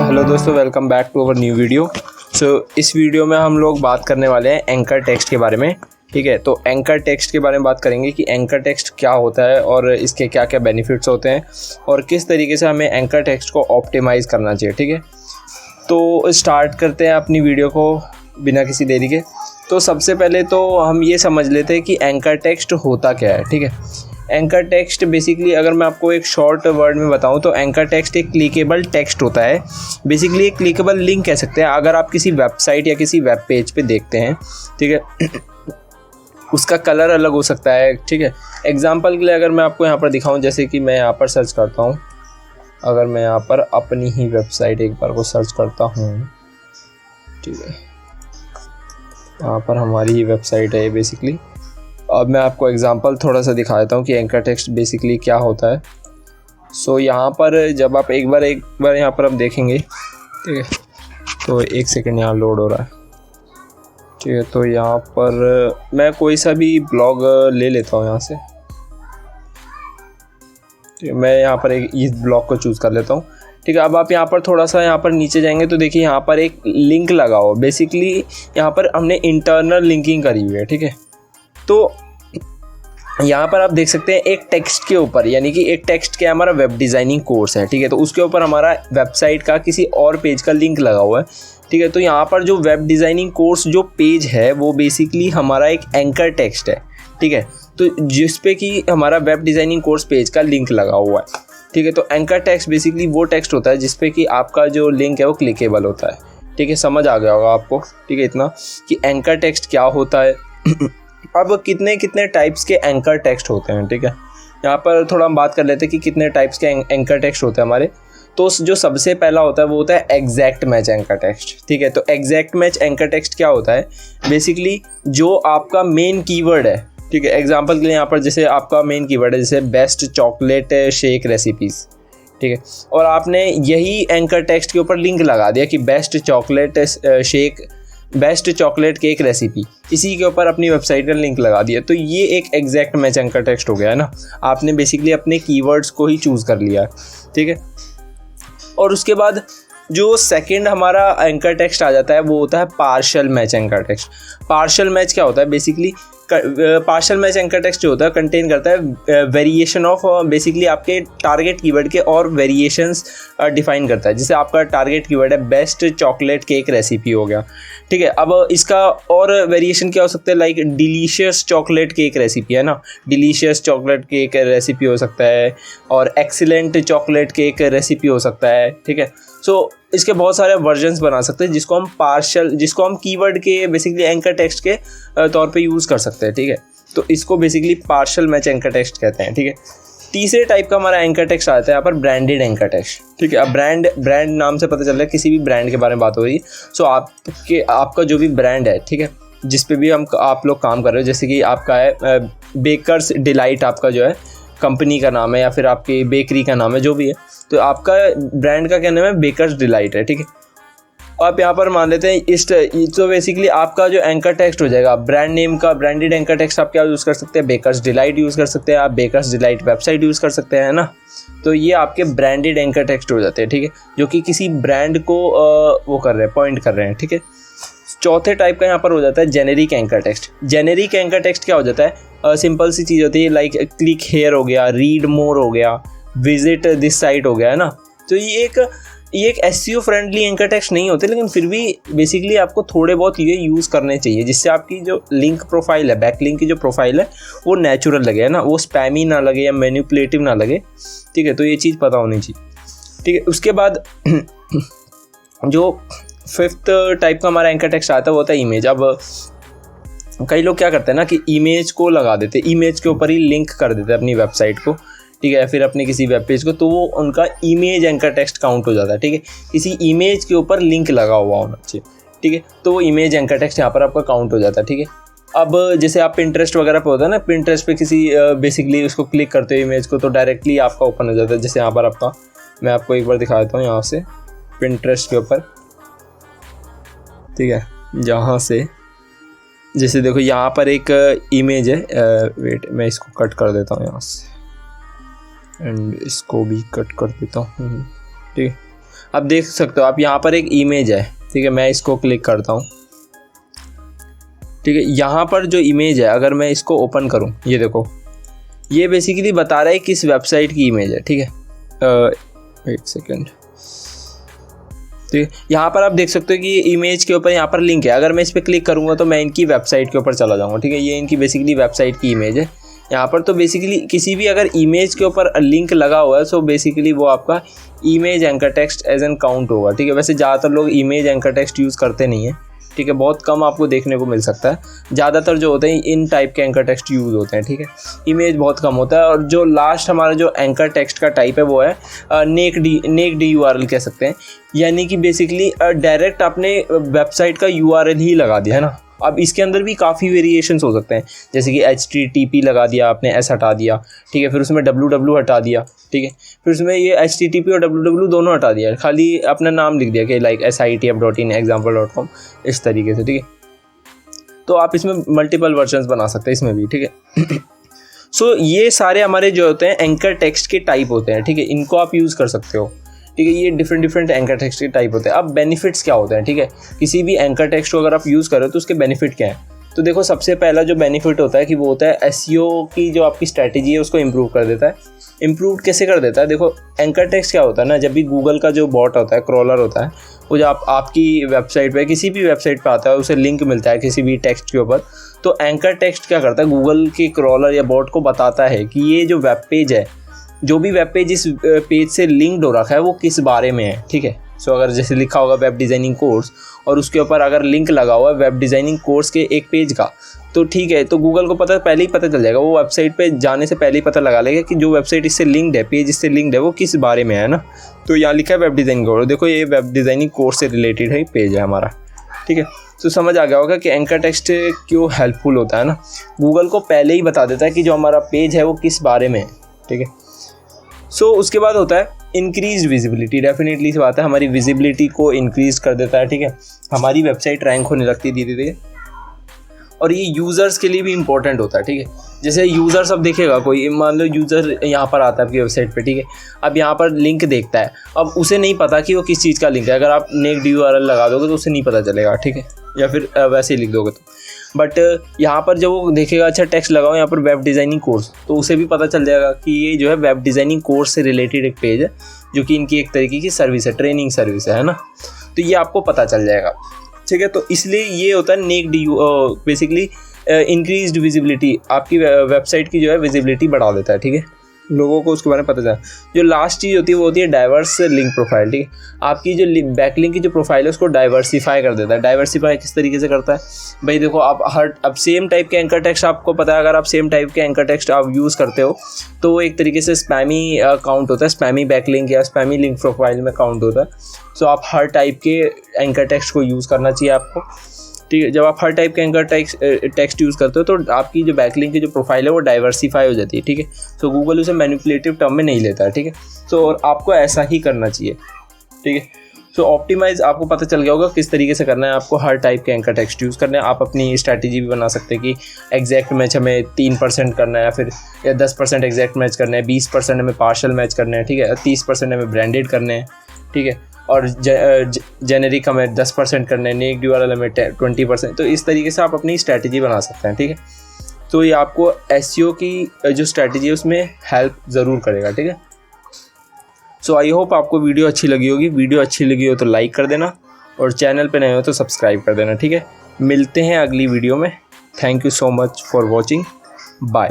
Hello दोस्तों, welcome back to our new video. इस video में हम लोग बात करने वाले हैं एंकर टेक्स्ट के बारे में। ठीक है, तो एंकर टेक्स्ट के बारे में बात करेंगे कि एंकर टेक्स्ट क्या होता है और इसके क्या क्या बेनिफिट्स होते हैं और किस तरीके से हमें एंकर टेक्स्ट को ऑप्टिमाइज़ करना चाहिए। ठीक है, तो स्टार्ट करते हैं अपनी वीडियो को बिना किसी देरी के। तो सबसे पहले तो हम ये समझ लेते हैं कि एंकर टेक्स्ट होता क्या है। ठीक है, एंकर टेक्स्ट बेसिकली अगर मैं आपको एक शॉर्ट वर्ड में बताऊं तो एंकर टेक्स्ट एक क्लिकेबल टेक्स्ट होता है। बेसिकली एक क्लिकेबल लिंक कह सकते हैं। अगर आप किसी वेबसाइट या किसी वेब पेज पे देखते हैं, ठीक है, उसका कलर अलग हो सकता है। ठीक है, एग्जांपल के लिए अगर मैं आपको यहाँ पर दिखाऊं, जैसे कि मैं यहाँ पर सर्च करता हूँ, अगर मैं यहाँ पर अपनी ही वेबसाइट एक बार को सर्च करता हूँ, ठीक है, यहाँ पर हमारी ही वेबसाइट है बेसिकली। अब मैं आपको एग्जांपल थोड़ा सा दिखा देता हूँ कि एंकर टेक्स्ट बेसिकली क्या होता है। यहाँ पर जब आप एक बार यहाँ पर आप देखेंगे, ठीक है, तो एक सेकंड यहाँ लोड हो रहा है। ठीक है, तो यहाँ पर मैं कोई सा भी ब्लॉग ले लेता हूँ यहाँ से। ठीक है, मैं यहाँ पर इस ब्लॉग को चूज़ कर लेता हूँ। ठीक है, अब आप यहाँ पर थोड़ा सा यहाँ पर नीचे जाएंगे तो देखिए यहाँ पर एक लिंक लगा हो। बेसिकली यहाँ पर हमने इंटरनल लिंकिंग करी हुई है। ठीक है, तो यहाँ पर आप देख सकते हैं एक टेक्स्ट के ऊपर, यानी कि एक टेक्स्ट के हमारा वेब डिज़ाइनिंग कोर्स है। ठीक है, तो उसके ऊपर हमारा वेबसाइट का किसी और पेज का लिंक लगा हुआ है। ठीक है, तो यहाँ पर जो वेब डिज़ाइनिंग कोर्स जो पेज है वो बेसिकली हमारा एक एंकर टेक्स्ट है। ठीक है, तो जिस पे कि हमारा वेब डिज़ाइनिंग कोर्स पेज का लिंक लगा हुआ है। ठीक है, तो एंकर टेक्स्ट बेसिकली वो टेक्स्ट होता है जिस पे कि आपका जो लिंक है वो क्लिकेबल होता है। ठीक है, समझ आ गया होगा आपको। ठीक है, इतना कि एंकर टेक्स्ट क्या होता है। अब कितने कितने टाइप्स के एंकर टेक्स्ट होते हैं। ठीक है, यहाँ पर थोड़ा हम बात कर लेते हैं कि कितने टाइप्स के एंकर टेक्स्ट होते हैं हमारे। तो जो सबसे पहला होता है वो होता है एग्जैक्ट मैच एंकर टेक्स्ट। ठीक है, तो एग्जैक्ट मैच एंकर टेक्स्ट क्या होता है, बेसिकली जो आपका मेन कीवर्ड है। ठीक है, एग्जांपल के लिए यहाँ पर जैसे आपका मेन कीवर्ड है जैसे बेस्ट चॉकलेट शेक रेसिपीज़। ठीक है, और आपने यही एंकर टेक्स्ट के ऊपर लिंक लगा दिया कि बेस्ट चॉकलेट केक रेसिपी, इसी के ऊपर अपनी वेबसाइट का लिंक लगा दिया, तो ये एक एग्जैक्ट मैच एंकर टेक्स्ट हो गया है ना। आपने बेसिकली अपने कीवर्ड्स को ही चूज़ कर लिया है। ठीक है, और उसके बाद जो सेकंड हमारा एंकर टेक्स्ट आ जाता है वो होता है partial match anchor text. Partial match क्या होता है, basically partial match anchor text जो होता है कंटेन करता है वेरिएशन ऑफ बेसिकली आपके टारगेट कीवर्ड के और वेरिएशंस डिफाइन करता है। जैसे आपका टारगेट कीवर्ड है बेस्ट चॉकलेट केक रेसिपी हो गया। ठीक है, अब इसका और वेरिएशन क्या हो सकता है, like delicious chocolate cake recipe है ना, डिलीशियस चॉकलेट केक रेसिपी हो सकता है, और एक्सीलेंट चॉकलेट केक रेसिपी हो सकता है। ठीक है, सो इसके बहुत सारे वर्जन्स बना सकते हैं जिसको हम कीवर्ड के बेसिकली एंकर टेक्स्ट के तौर पे यूज़ कर सकते हैं। ठीक है, तो इसको basically partial match anchor text कहते हैं। ठीक है, तीसरे टाइप का हमारा एंकर टेक्स्ट आता है यहाँ पर ब्रांडेड एंकर टेक्स्ट। ठीक है, अब ब्रांड नाम से पता चल रहा है किसी भी ब्रांड के बारे में बात हो रही है। सो आपका जो भी ब्रांड है, ठीक है, जिस पे भी आप लोग काम कर रहे हो, जैसे कि आपका है बेकर्स डिलाइट, आपका जो है कंपनी का नाम है या फिर आपकी बेकरी का नाम है, जो भी है, तो आपका ब्रांड का क्या नाम है, बेकर्स डिलाइट है। ठीक है, आप यहाँ पर मान लेते हैं तो बेसिकली आपका जो एंकर टेक्स्ट हो जाएगा ब्रांड नेम का, ब्रांडेड एंकर टेक्स्ट आप क्या यूज़ कर सकते हैं, बेकर्स डिलाइट यूज़ कर सकते हैं, आप बेकर्स डिलाइट वेबसाइट यूज़ कर सकते हैं ना। तो ये आपके ब्रांडेड एंकर टेक्स्ट हो जाते हैं। ठीक है, जो कि किसी ब्रांड को वो कर रहे हैं, पॉइंट कर रहे हैं। ठीक है, चौथे टाइप का यहाँ पर हो जाता है generic anchor text. Generic anchor text क्या हो जाता है, सिंपल सी चीज़ होती है, लाइक क्लिक हेयर हो गया, रीड मोर हो गया, विजिट दिस साइट हो गया, है ना। तो ये एक एसईओ फ्रेंडली एंकर टेक्स्ट नहीं होते, लेकिन फिर भी बेसिकली आपको थोड़े बहुत ये यूज़ करने चाहिए जिससे आपकी जो लिंक प्रोफाइल है, बैक लिंक की जो प्रोफाइल है वो नेचुरल लगे, है ना, वो स्पैमी ना लगे या मैनिपुलेटिव ना लगे। ठीक है, तो ये चीज़ पता होनी चाहिए। ठीक है, उसके बाद जो फिफ्थ टाइप का हमारा एंकर टेक्स्ट आता है वो होता है इमेज। अब कई लोग क्या करते हैं ना कि इमेज को लगा देते, इमेज के ऊपर ही लिंक कर देते हैं अपनी वेबसाइट को। ठीक है, फिर अपने किसी वेब पेज को, तो वो उनका इमेज एंकर टेक्स्ट काउंट हो जाता है। ठीक है, किसी इमेज के ऊपर लिंक लगा हुआ होना चाहिए। ठीक है, तो वो इमेज एंकर टेक्स्ट यहाँ पर आपका काउंट हो जाता है। ठीक है, अब जैसे आप पिंटरेस्ट वगैरह पे होता है ना, पिंटरेस्ट पे किसी बेसिकली उसको क्लिक करते हो इमेज को, तो डायरेक्टली आपका ओपन हो जाता है। जैसे यहाँ पर आपका मैं आपको एक बार दिखा देता हूँ यहाँ से पिंटरेस्ट के ऊपर। ठीक है, जहाँ से जैसे देखो यहाँ पर एक इमेज है, वेट मैं इसको कट कर देता हूँ यहाँ से, एंड इसको भी कट कर देता हूँ। ठीक है, अब देख सकते हो आप यहाँ पर एक इमेज है, ठीक है, मैं इसको क्लिक करता हूँ, ठीक है। यहाँ पर जो इमेज है अगर मैं इसको ओपन करूँ, ये देखो, ये बेसिकली बता रहा है किस वेबसाइट की इमेज है, ठीक है। एक सेकेंड, ठीक है, यहाँ पर आप देख सकते हो कि ये इमेज के ऊपर यहाँ पर लिंक है। अगर मैं इस पर क्लिक करूँगा तो मैं इनकी वेबसाइट के ऊपर चला जाऊँगा, ठीक है। ये इनकी बेसिकली वेबसाइट की इमेज है यहाँ पर। तो बेसिकली किसी भी अगर इमेज के ऊपर लिंक लगा हुआ है सो बेसिकली वो आपका image anchor text as an count होगा, ठीक है। वैसे ज़्यादातर लोग इमेज एंकर टेक्स्ट यूज़ करते नहीं हैं, ठीक है, बहुत कम आपको देखने को मिल सकता है। ज़्यादातर जो होते हैं इन टाइप के एंकर टेक्स्ट यूज़ होते हैं, ठीक है, इमेज बहुत कम होता है। और जो लास्ट हमारा जो एंकर टेक्स्ट का टाइप है वो है नेक्ड URL कह सकते हैं, यानी कि बेसिकली डायरेक्ट आपने वेबसाइट का URL ही लगा दिया है ना। अब इसके अंदर भी काफ़ी वेरिएशंस हो सकते हैं, जैसे कि HTTP लगा दिया आपने, S हटा दिया, ठीक है, फिर उसमें www हटा दिया, ठीक है, फिर उसमें ये HTTP और www दोनों हटा दिया, खाली अपना नाम लिख दिया कि लाइक sitf.in example.com इस तरीके से, ठीक है। तो आप इसमें मल्टीपल वर्जन्स बना सकते हैं इसमें भी, ठीक है। सो ये सारे हमारे जो होते हैं एंकर टेक्स्ट के टाइप होते हैं, ठीक है, इनको आप यूज़ कर सकते हो, ठीक है। ये डिफरेंट एंकर टेक्स्ट के टाइप होते हैं। अब बेनिफिट्स क्या होते हैं, ठीक है, किसी भी एंकर टेक्स्ट को अगर आप यूज़ करो तो उसके बेनिफिट क्या है। तो देखो, सबसे पहला जो बेनिफिट होता है कि वो होता है SEO की जो आपकी स्ट्रैटेजी है उसको इम्प्रूव कर देता है। इम्प्रूव कैसे कर देता है, देखो एंकर टेक्स्ट क्या होता है ना, जब भी गूगल का जो बॉट होता है, क्रॉलर होता है, वो जब आपकी वेबसाइट पे किसी भी वेबसाइट पे आता है, उसे लिंक मिलता है किसी भी टेक्स्ट के ऊपर, तो एंकर टेक्स्ट क्या करता है, गूगल के क्रॉलर या बॉट को बताता है कि ये जो वेब पेज है, जो भी वेब पेज इस पेज से लिंक्ड हो रखा है वो किस बारे में है, ठीक है। सो अगर जैसे लिखा होगा वेब डिज़ाइनिंग कोर्स और उसके ऊपर अगर लिंक लगा हुआ है वेब डिज़ाइनिंग कोर्स के एक पेज का, तो ठीक है, तो गूगल को पहले ही पता चल जाएगा, वो वेबसाइट पे जाने से पहले ही पता लगा लेगा कि जो वेबसाइट इससे लिंक्ड है, पेज इससे लिंक्ड है, वो किस बारे में है ना। तो यहाँ लिखा है वेब डिज़ाइनिंग कोर्स, देखो ये वेब डिज़ाइनिंग कोर्स से रिलेटेड है पेज है हमारा, ठीक है। तो समझ आ गया होगा कि एंकर टेक्स्ट क्यों हेल्पफुल होता है ना, गूगल को पहले ही बता देता है कि जो हमारा पेज है वो किस बारे में है, ठीक है। सो उसके बाद होता है इंक्रीज विजिबिलिटी। डेफिनेटली इस बात है, हमारी विजिबिलिटी को इंक्रीज कर देता है, ठीक है, हमारी वेबसाइट रैंक होने लगती है धीरे धीरे। और ये यूज़र्स के लिए भी इंपॉर्टेंट होता है, ठीक है। जैसे यूज़र्स अब देखेगा कोई, मान लो यूज़र यहाँ पर आता है आपकी वेबसाइट पे, ठीक है, अब यहाँ पर लिंक देखता है, अब उसे नहीं पता कि वो किस चीज़ का लिंक है। अगर आप नेक्ड URL लगा दोगे तो उसे नहीं पता चलेगा, ठीक है, या फिर वैसे ही लिख दोगे तो। बट यहाँ पर जब वो देखेगा अच्छा टेक्स्ट लगाओ यहाँ पर वेब डिज़ाइनिंग कोर्स, तो उसे भी पता चल जाएगा कि ये जो है वेब डिज़ाइनिंग कोर्स से रिलेटेड एक पेज है, जो कि इनकी एक तरीके की सर्विस है, ट्रेनिंग सर्विस है ना। तो ये आपको पता चल जाएगा, ठीक है। तो इसलिए ये होता है नेक्ड बेसिकली इंक्रीज्ड विजिबिलिटी, आपकी वेबसाइट की जो है विजिबिलिटी बढ़ा देता है, ठीक है, लोगों को उसके बारे में पता चला। जो लास्ट चीज़ होती है वो होती है डाइवर्स लिंक प्रोफाइल, ठीक है, आपकी जो बैकलिंक की जो प्रोफाइल है उसको डाइवर्सिफाई कर देता है। डाइवर्सिफाई किस तरीके से करता है भाई, देखो आप अब सेम टाइप के एंकर टेक्स्ट आपको पता है, अगर आप सेम टाइप के एंकर टेक्स्ट आप यूज़ करते हो तो वो एक तरीके से स्पैमी काउंट होता है, स्पैमी बैकलिंक या स्पैमी लिंक प्रोफाइल में काउंट होता है। सो आप हर टाइप के एंकर टेक्स्ट को यूज़ करना चाहिए आपको, ठीक है। जब आप हर टाइप के एंकर टेक्स्ट यूज़ करते हो तो आपकी जो बैकलिंक की जो प्रोफाइल है वो डाइवर्सिफाई हो जाती है, ठीक है। सो गूगल उसे मैनिपुलेटिव टर्म में नहीं लेता है, ठीक है। सो और आपको ऐसा ही करना चाहिए, ठीक है। सो ऑप्टिमाइज़ आपको पता चल गया होगा किस तरीके से करना है, आपको हर टाइप के एंकर टेक्स्ट यूज़ करना है। आप अपनी स्ट्रैटेजी भी बना सकते हैं कि एग्जैक्ट मैच हमें 3% करना है, फिर या 10% एग्जैक्ट मैच करना है, 20% हमें पार्शल मैच करना है, ठीक है, 30% हमें ब्रांडेड करने हैं, ठीक है, और जेनेरिक हमें 10% करना है, नेक्ड URL हमें 20%। तो इस तरीके से आप अपनी स्ट्रैटेजी बना सकते हैं, ठीक है। तो ये आपको SEO की जो स्ट्रैटेजी है उसमें हेल्प ज़रूर करेगा, ठीक है। सो आई होप आपको वीडियो अच्छी लगी होगी। वीडियो अच्छी लगी हो तो लाइक कर देना और चैनल पे नए हो तो सब्सक्राइब कर देना, ठीक है। मिलते हैं अगली वीडियो में। Thank you so much for watching, bye.